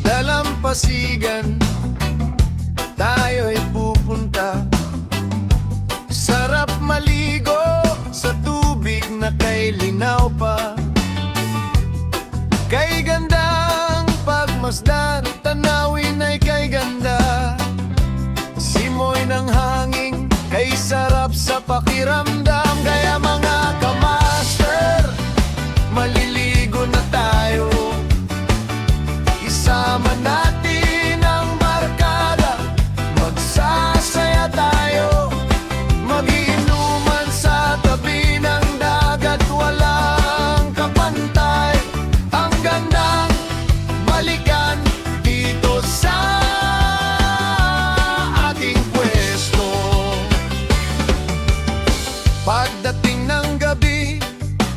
dalampasigan tayo'y pupunta. Sarap maligo sa tubig na kay linaw pa. Kay gandang pagmasdan, tanawin ay kay ganda. Simoy ng hangin, kay sarap sa pakiramdam. Kaya mga kamaster, maliligo na tayo. Isama natin ang barkada, magsasaya tayo. Mag-iinuman sa tabi ng dagat, walang kapantay. Ang gandang balikan dito sa ating pwesto. Pagdating ng gabi,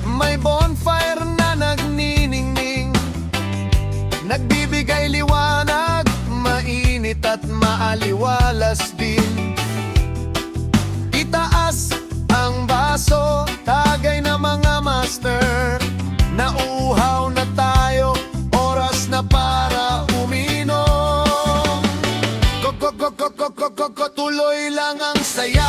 may bonfire na nagniningning, nagbibigay liwanag, mainit at maaliwalas din. Itaas ang baso, tagay na mga master. Nauuhaw na tayo, oras na para uminom. Tuloy lang ang saya.